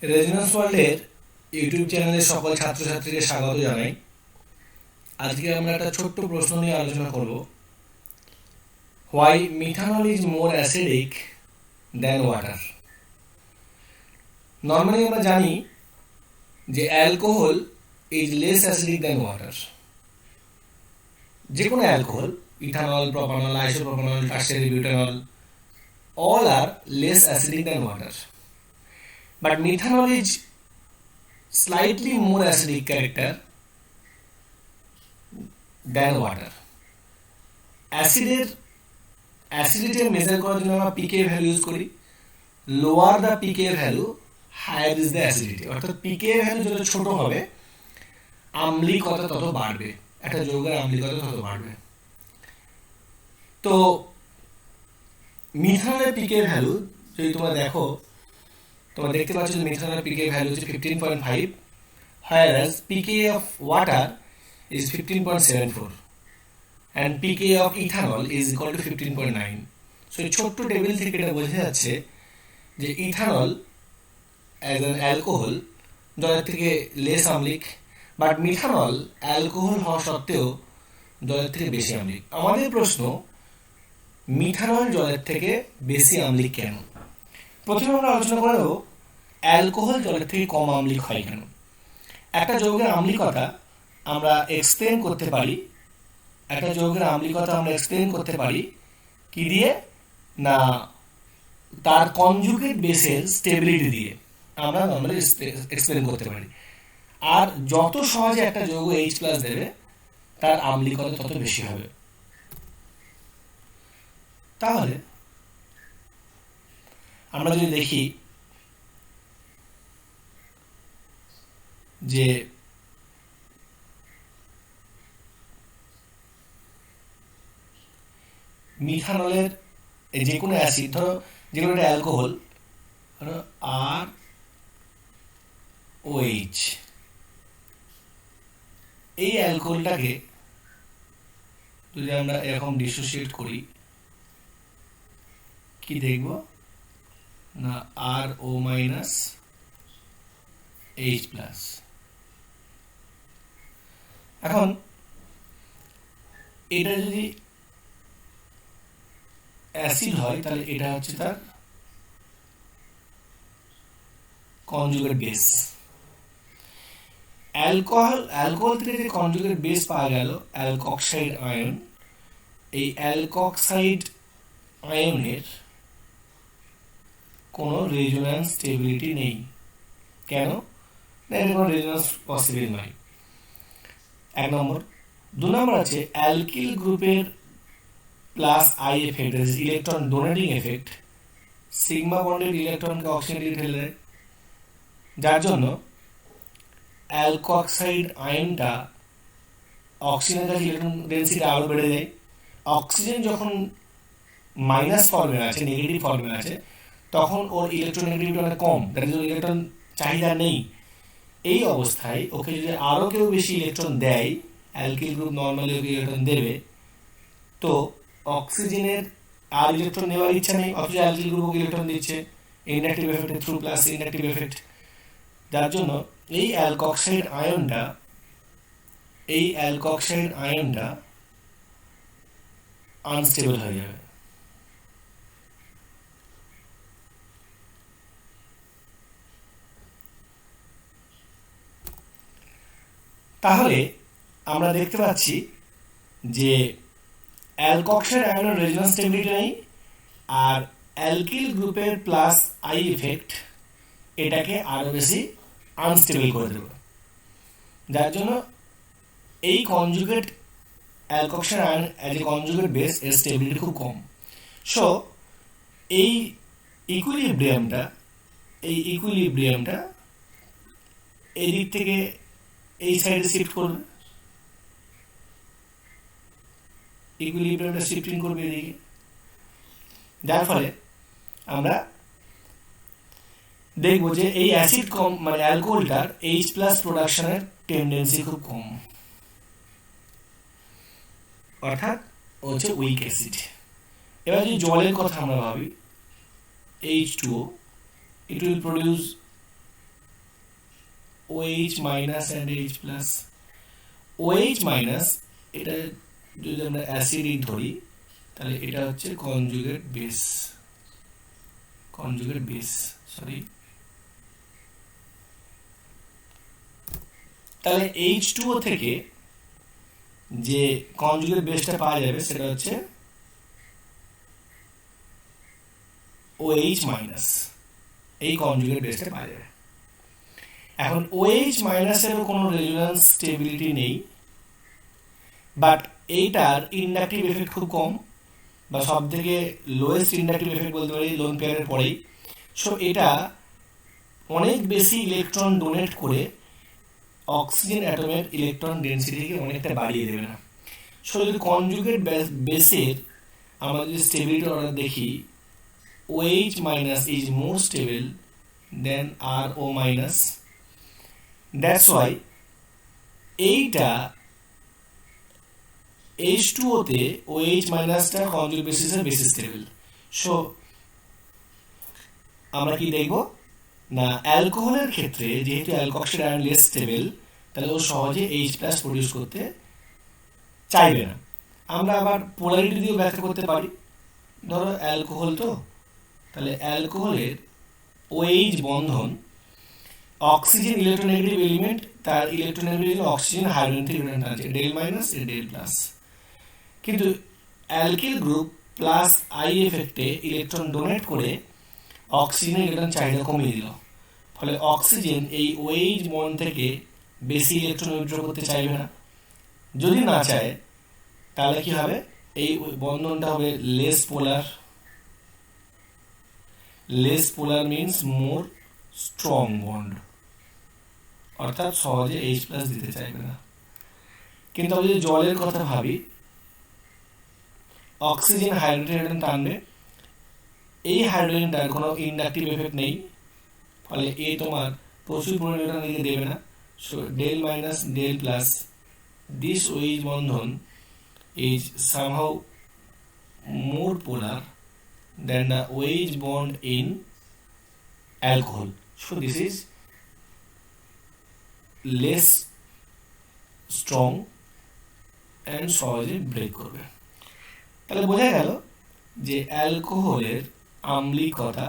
Resonance ওয়ার্ল্ডের YouTube চ্যানেলের সকল ছাত্রছাত্রীকে স্বাগত জানাই। আজকে আমরা একটা ছোট্ট প্রশ্ন নিয়ে আলোচনা করব। Why methanol is more acidic than water. Normally আমরা জানি যে alcohol is less acidic than water. যে কোনো alcohol, ethanol, propanol, isopropanol, tertiary butanol, all are less acidic than water. But methanol is slightly more acidic character than water. Acidity measure করার জন্য আমরা pK value use করি। Lower the pK value, higher is the acidity. অর্থাৎ pK value যত ছোট হবে আম্লিকতা তত বাড়বে, একটা যৌগের আম্লিকতা তত বাড়বে। তো মিথানলের পিকে ভ্যালু যদি তোমরা দেখো, তোমরা দেখতে পাচ্ছ যে মিথানলের পিকে ভ্যালু হচ্ছে 15.5, whereas pK of water is 15.74 and pK of ethanol is equal to 15.9. So এই ছোট্ট টেবিল থেকে এটা বোঝা যাচ্ছে যে ইথানল অ্যাজ অ্যান অ্যালকোহল জলের থেকে লেস আম্লিক, বাট মিথানল অ্যালকোহল হওয়া সত্ত্বেও জলের থেকে বেশি আম্লিক। আমাদের প্রশ্ন, মিথানল জলের থেকে বেশি আম্লিক কেন? প্রথমে আমরা আলোচনা করে দেবো অ্যালকোহল জলের থেকে কম আম্লিক হয় কেন। একটা যৌগের আম্লিকতা আমরা এক্সপ্লেন করতে পারি, কি দিয়ে? না, তার কনজুগেট বেসের স্টেবিলিটি দিয়ে আমরা নর্মালি এক্সপ্লেন করতে পারি। আর যত সহজে একটা যৌগ H+ দেবে তার আম্লিকতা তত বেশি হবে। তাহলে আমরা যদি দেখি যে মিথানলের যে কোনো অ্যাসিড, ধরো যে কোনো একটা অ্যালকোহল, ধরো ROH, এই অ্যালকোহলটাকে যদি আমরা এরকম ডিসোসিয়েট করি, কি দেখব না RO-H+। এখন এটা যদি অ্যাসিড হয় তাহলে এটা হচ্ছে তার কনজুগেট বেস। অ্যালকোহল থেকে যে কনজুগেট বেস পাওয়া গেল অ্যালকক্সাইড আয়ন, এই অ্যালকক্সাইড আয়নের কোনো রেজোন্যান্স স্টেবিলিটি নেই। কেন? না, এর কোনো রেজোন্যান্স পসিবল নয়, এক নম্বর। দু নম্বর আছে অ্যালকিল গ্রুপের plus I effect, electron donating effect, sigma বন্ডের ইলেকট্রনকে অক্সিজেনে ঠেলে দেয়, যার জন্য অ্যালকক্সাইড আয়নটা অক্সিজেনের কাছে ইলেকট্রন ডেন্সিটি আরও বেড়ে যায়। অক্সিজেন যখন মাইনাস ফর্মে আছে, নেগেটিভ ফর্মে আছে, তখন ওর ইলেকট্রন নেগেটিভিটি অনেক কম, দ্যাট ইজ ওর ইলেকট্রন চাহিদা নেই। এই অবস্থায় ওকে যদি আরও কেউ বেশি ইলেকট্রন দেয়, অ্যালকিল গ্রুপ নর্মালি ওকে ইলেকট্রন দেবে, তো অক্সিজেনের আর ইলেকট্রন নেওয়ার ইচ্ছা নেই, অথচ অ্যালকিল গ্রুপ ওকে ইলেকট্রন দিচ্ছে, inactive effect through plus inactive effect, যার জন্য এই অ্যালকক্সাইড আয়নটা আনস্টেবল হয়ে যাবে। তাহলে আমরা দেখতে পাচ্ছি যে অ্যালকক্সাইড আয়নের রেজোন্যান্স স্টেবিলিটি নেই, আর অ্যালকিল গ্রুপের প্লাস আই এফেক্ট এটাকে আরও বেশি আনস্টেবল করে দেবে, যার জন্য এই conjugate alkoxide ion as a conjugate base এর স্টেবিলিটি খুব কম। সো এই ইকুইলিব্রিয়ামটা এই দিক থেকে এই সাইডে শিফট করবে, ইকুইলিব্রিয়ামটা শিফটিং করবে এদিকে, যার ফলে আমরা দেখব যে এই অ্যাসিড কম, মানে অ্যালকোহলটার H+ প্রোডাকশনের টেন্ডেন্সি খুব কম, অর্থাৎ হচ্ছে উইক অ্যাসিড। এবার যদি জলের কথা আমরা ভাবি, H2O, it will produce OH minus and H plus. OH minus এটা যদি আমরা অ্যাসিডিক ধরি তাহলে এটা হচ্ছে কনজুগেট বেস, তাহলে H2O থেকে যে কনজুগেট বেসটা পাওয়া যাবে সেটা হচ্ছে OH মাইনাস, এই কনজুগেট বেসটা পাওয়া যাবে। এখন OH মাইনাসেরও কোনো রেজোন্যান্স স্টেবিলিটি নেই, বাট এইটার ইন্ডাকটিভ এফেক্ট খুব কম, বা সব থেকে লোয়েস্ট ইন্ডাকটিভ এফেক্ট বলতে পারি লোন পেয়ারের পরেই। সো এটা অনেক বেশি ইলেকট্রন ডোনেট করে অক্সিজেন অ্যাটমের ইলেকট্রন ডেন্সিটিকে অনেকটা বাড়িয়ে দেবে না। সো যদি কনজুগেট বেসের আমরা যদি স্টেবিলিটি অর্ডার দেখি, OH minus is more stable than RO minus. That's why এইটা H2O তে OH minus টা কনজুগেট বেসিসে বেশি স্টেবল। সো আমরা কি দেখব না, অ্যালকোহলের ক্ষেত্রে যেহেতু অ্যালকক্সিড আয়ন লেস স্টেবল, তাহলে ও সহজে H প্লাস প্রডিউস করতে চাইবে না। আমরা আবার পোলারিটি দিয়েও ব্যাখ্যা করতে পারি। ধরো অ্যালকোহল, তো তাহলে অ্যালকোহলের OH বন্ধন অক্সিজেন ইলেকট্রোনেগেটিভ এলিমেন্ট, তার ইলেকট্রোনেগেটিভ অক্সিজেন হাইড্রোজেন থেকে ইলেকট্রন টানছে, ডেল মাইনাস এ ডেল প্লাস। কিন্তু অ্যালকিল গ্রুপ প্লাস আই এফেক্টে ইলেকট্রন ডোনেট করে অক্সিজেনের ইলেকট্রন চাহিদা কমিয়ে দিল, ফলে অক্সিজেন এই OH বন্ড থেকে বেশি ইলেকট্রন উইথড্র করতে চাইবে না। যদি না চায় তাহলে কি হবে, এই বন্ধনটা হবে লেস পোলার। লেস পোলার মিন্স মোর স্ট্রং বন্ড, অর্থাৎ সহজে H প্লাস দিতে চাইবে না। কিন্তু আমি যদি জলের কথা ভাবি, অক্সিজেন হাইড্রোজেন টানবে, এই হাইড্রোজেনটার কোনো ইন্ডাকটিভ এফেক্ট নেই, ফলে এ তোমার প্রচুর পরিমাণে দিকে দেবে না। So del minus del plus, this OH বন্ধন is somehow more polar than the OH bond in alcohol. So this is less strong and সহজে ব্রেক করবে। তাহলে বোঝা গেল যে অ্যালকোহলের আম্লিকতা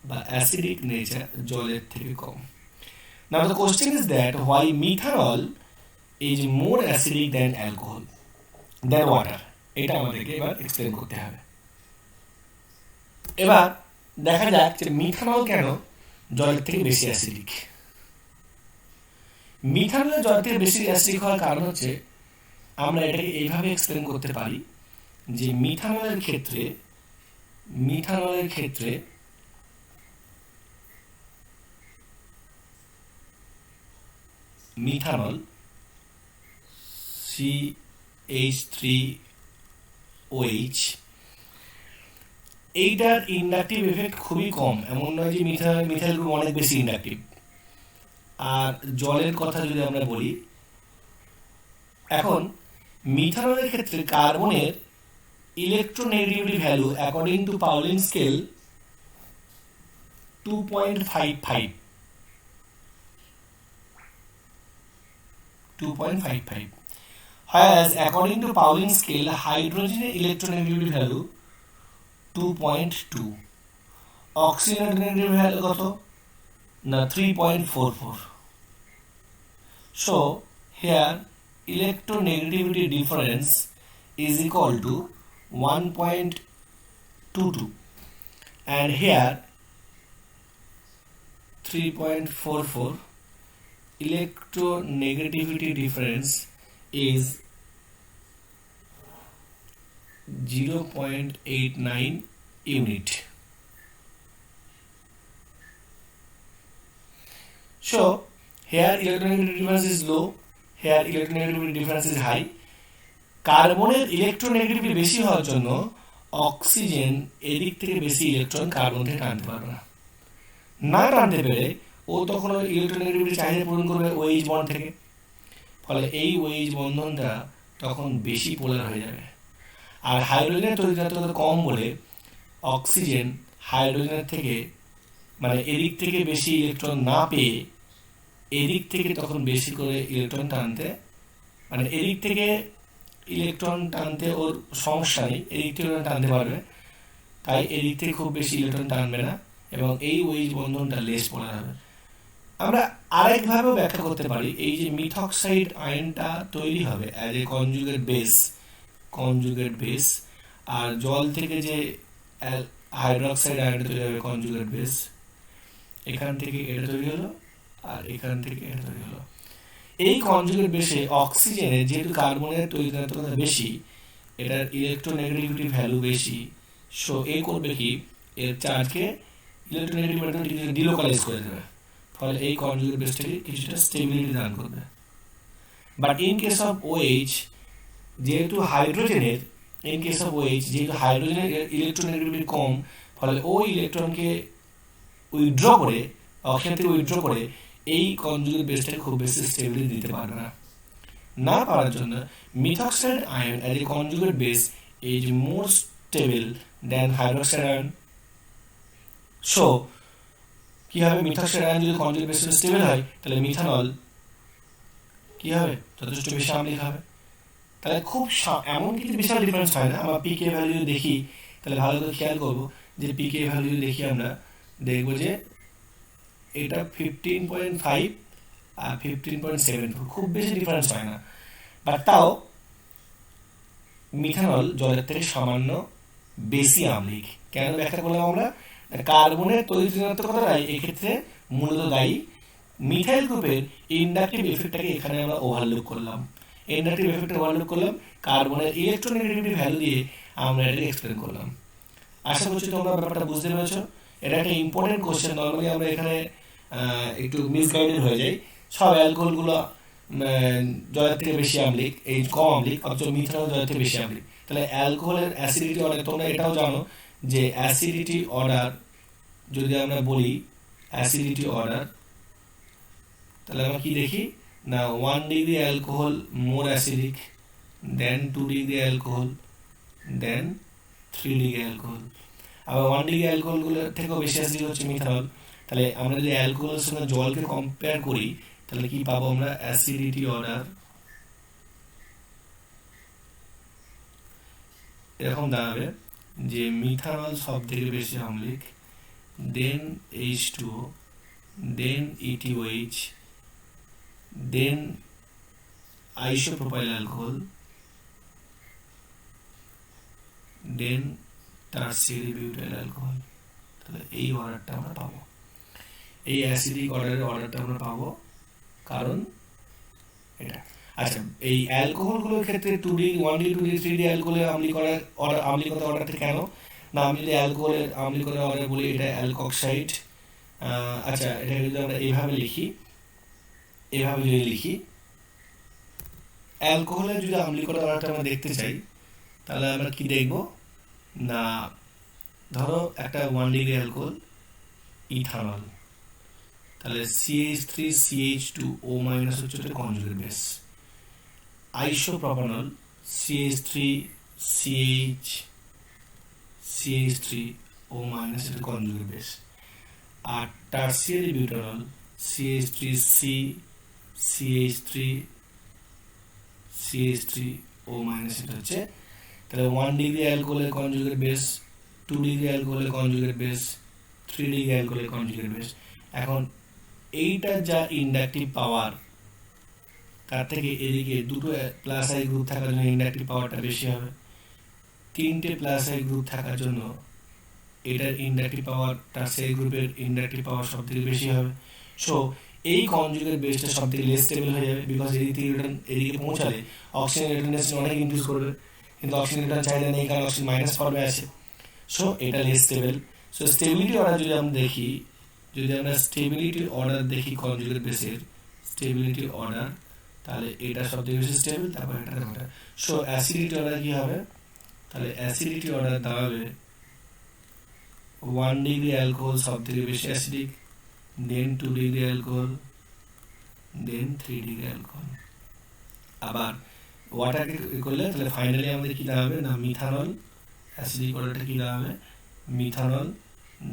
বা অ্যাসিডিক নেচার জলের থেকে কম। Now the question is that why methanol is more acidic than alcohol than water? এটা আমাদেরকে এবার এক্সপ্লেন করতে হবে। এবার দেখা যাক যে মিথানল কেন জলের থেকে বেশি অ্যাসিডিক। মিথানল জলের থেকে বেশি অ্যাসিডিক হওয়ার কারণ হচ্ছে, আমরা এটাকে এইভাবে এক্সপ্লেন করতে পারি যে মিথানল CH3OH এইটার ইন্ডাকটিভ এফেক্ট খুবই কম। এমন নয় যে মিথাইল গ্রুপ অনেক বেশি ইন্ডাকটিভ। আর জলের কথা যদি আমরা বলি, এখন মিথানলের ক্ষেত্রে কার্বনের electronegativity value according to Pauling scale 2.55, whereas according to Pauling scale hydrogen electronegativity value 2.2, oxygen electronegativity value কত না 3.44. So here electronegativity difference is equal to 1.22 and here 3.44. electronegativity difference is 0.89 unit. So here electronegativity difference is low, here electronegativity difference is high. কার্বনের electronegativity বেশি হওয়ার জন্য oxygen এদিক থেকে বেশি electron carbon থেকে টানতে পারবে না টানতে পেরে ও তখন ইলেকট্রোনেগেটিভিটি চাহিদা পূরণ করবে OH বন্ড থেকে, ফলে এই OH বন্ধনটা তখন বেশি পোলার হয়ে যাবে। আর হাইড্রোজেনের তড়িৎদ্রাত্বতা কম বলে অক্সিজেন হাইড্রোজেনের থেকে মানে এদিক থেকে বেশি ইলেকট্রন না পেয়ে এদিক থেকে তখন বেশি করে ইলেকট্রন টানতে, মানে এদিক থেকে ইলেকট্রন টানতে ওর সমস্যা নেই, এদিক থেকে টানতে পারবে, তাই এদিক থেকে খুব বেশি ইলেকট্রন টানবে না এবং এই ওইচ বন্ধনটা লেস পোলার হবে। আমরা আরেকভাবেও ব্যাখ্যা করতে পারি, এই যে মিথক্সাইড আয়নটা তৈরি হবে অ্যাজ এ কনজুগেট বেস, আর জল থেকে যে হাইড্রোক্সাইড আয়নটা তৈরি হবে কনজুগেট বেস, এখান থেকে এটা তৈরি হলো আর এখান থেকে এটা তৈরি হলো। এই কনজুগেট বেসে অক্সিজেনের যেহেতু কার্বনের তৈরিতাত্মকতা বেশি, এটার ইলেকট্রোনেগেটিভিটি ভ্যালু বেশি, সো এ করবে কি এর চার্জকে ইলেকট্রোনেগেটিভিটি ডিলোকালাইজ করে দেবে, ফলে এই কনজুগেট বেসটাকে কিছুটা স্টেবিলিটি দান করবে। But in case of OH যেহেতু হাইড্রোজেনের ইলেকট্রোনেগেটিভিটি কম, ফলে ওই ইলেকট্রনকে উইথড্র করে অক্সিজেন থেকে উইথড্র করে এই কনজুগেট বেসটাকে খুব বেশি স্টেবিলিটি দিতে পারবে না পারার জন্য methoxide ion as a conjugate base is more stable than hydroxide ion. So কি হবে, মিথক্সাইড আয়ন যদি কনজুগেট বেস স্টেবল হয় তাহলে মিথানল কি হবে, যথেষ্ট বেশি আম্লিক হবে। তাহলে খুব এমন কিছু বিশাল ডিফারেন্স হয় না। আমরা পিকে ভ্যালু যদি দেখি তাহলে ভালো করে খেয়াল করবো যে পিকে ভ্যালু যদি দেখি আমরা দেখবো যে এটা 15.5 আর 15.74, খুব বেশি ডিফারেন্স হয় না। বাট তাও মিথানল জলের থেকে সামান্য বেশি আম্লিক। কেন ব্যাখ্যা করলাম আমরা, কার্বনের তৈরিতাত্মকতাটাই এক্ষেত্রে মূলত দায়ী। মিথাইল গ্রুপের ইন্ডাকটিভ এফেক্টটাকে এখানে আমরা ওভারলুক করলাম, কার্বনের ইলেকট্রোনেগেটিভিটি ভ্যালু দিয়ে আমরা এটাকে এক্সপ্লেন করলাম। আশা করছি তোমরা ব্যাপারটা বুঝতে পেরেছো। এটা একটা ইম্পর্টেন্ট কোশ্চেন। নর্মালি আমরা এখানে একটু মিসগাইডেড হয়ে যাই, সব অ্যালকোহলগুলো জলের থেকে বেশি আম্লিক, এই কম আম্লিক, অথচ মিথানল জলের থেকে বেশি আম্লিক। তাহলে অ্যালকোহলের অ্যাসিডিটি অর্ডার, তোমরা এটাও জানো যে অ্যাসিডিটি অর্ডার যদি আমরা বলি অ্যাসিডিটি অর্ডার, তাহলে আমরা কি দেখি না 1 ডিগ্রি অ্যালকোহল মোর অ্যাসিডিক দেন 2 ডিগ্রি অ্যালকোহল দেন 3 ডিগ্রি অ্যালকোহল। আবার 1 ডিগ্রি অ্যালকোহলগুলো থেকেও বেশি অ্যাসিডিক হচ্ছে মিথানল। তাহলে আমরা যদি অ্যালকোহলের সঙ্গে জলকে কম্পেয়ার করি তাহলে কি পাবো আমরা, অ্যাসিডিটি অর্ডার এরকম দাঁড়াবে যে মিথানল সব থেকে বেশি আম্লিক, দেন H2O, দেন ETOH, দেন আইসোপ্রোপাইল অ্যালকোহল, দেন টারসিয়ারি বিউটাইল অ্যালকোহল। তাহলে এই অর্ডারটা আমরা পাবো, এই অ্যাসিডিক অর্ডারটা আমরা পাবো, কারণ এটা। আচ্ছা, এই অ্যালকোহলগুলোর ক্ষেত্রে 1 ডিগ্রি 2 ডিগ্রি 3 ডিগ্রি অ্যালকোহলের আম্লিকতা অর্ডারটা কেন না, আমি যদি অ্যালকোহলের আম্লিকতা অর্ডার বলি এটা অ্যালকক্সাইড। আচ্ছা, এটা যদি আমরা এইভাবে লিখি অ্যালকোহলের যদি আম্লিকতা অর্ডারটা আমরা দেখতে চাই তাহলে আমরা কি দেখব না, ধরো একটা 1 ডিগ্রি অ্যালকোহল ইথানল, তাহলে CH3CH2O- হচ্ছে কনজুগেট বেস। আইসোপ্রোপানল CH3CH3O- এটা কনজুগেট বেস। আর টারসিয়ারি বিউটানল CH3CH3CH3O- এটা হচ্ছে, তাহলে 1 ডিগ্রি অ্যালকোহলের কনজুগেট বেস, 2 ডিগ্রি অ্যালকোহলের কনজুগেট বেস, 3 ডিগ্রি অ্যালকোহলের কনজুগেট বেস। এখন এইটা যা ইন্ডাকটিভ পাওয়ার, তার থেকে এদিকে দুটো প্লাস আই গ্রুপ থাকার জন্য ইন্ডাকটিভ পাওয়ারটা বেশি হবে, 3টে প্লাস আই গ্রুপ থাকার জন্য এটার ইন্ডাকটিভ পাওয়ার, টারসিয়ারি গ্রুপের ইন্ডাকটিভ পাওয়ার সব থেকে বেশি হবে। সো এই কনজুগেট বেসটা সব থেকে লেস স্টেবল হয়ে যাবে, বিকজ এদিকে পৌঁছালে অক্সিজেন রিটার্ন অনেক ইনক্রিজ করবে, কিন্তু অক্সিজেন রিটার্ন চাহিদা নেই কারণ অক্সিজেন মাইনাস ফর্মে আছে। সো এটা less stable. So stability order যদি আমরা দেখি, কনজুগেট বেসের স্টেবিলিটি অর্ডার, তাহলে এটা সব থেকে বেশি স্টেবল, তারপর এটা। সো অ্যাসিডিটি অর্ডার কি হবে, তাহলে অ্যাসিডিটি অর্ডার দাঁড়াবে 1 ডিগ্রি অ্যালকোহল সব থেকে বেশি অ্যাসিডিক, দেন 2 ডিগ্রি অ্যালকোহল, দেন 3 ডিগ্রি অ্যালকোহল। আবার ওয়াটারকে করলে তাহলে ফাইনালি আমাদের কি দাঁড়াবে না, মিথানল অ্যাসিডিক অর্ডারটা কি দাঁড়াবে, মিথানল,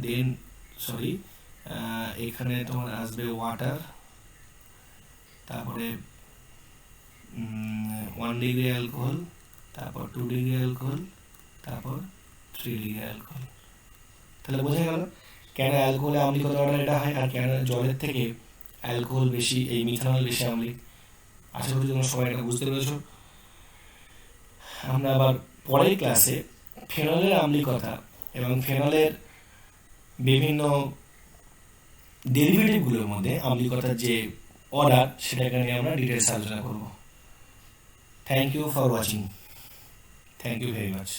দেন এখানে তোমার আসবে ওয়াটার, তারপরে 1 ডিগ্রি অ্যালকোহল, তারপর 2 ডিগ্রি অ্যালকোহল, তারপর 3 ডিগ্রি অ্যালকোহল। তাহলে বোঝা গেল কেন অ্যালকোহলে আম্লিকতার অর্ডার এটা হয় আর কেন জলের থেকে অ্যালকোহল বেশি, এই মিথানল বেশি আম্লিক। আশা করি তোমরা সবাই এটা বুঝতে পেরেছো। আমরা আবার পরের ক্লাসে ফেনলের আম্লিকতা এবং ফেনলের বিভিন্ন ডেরিভেটিভগুলোর মধ্যে আম্লিকতার যে অর্ডার সেটাকে নিয়ে আমরা ডিটেলস আলোচনা করব। Thank you for watching. Thank you very much.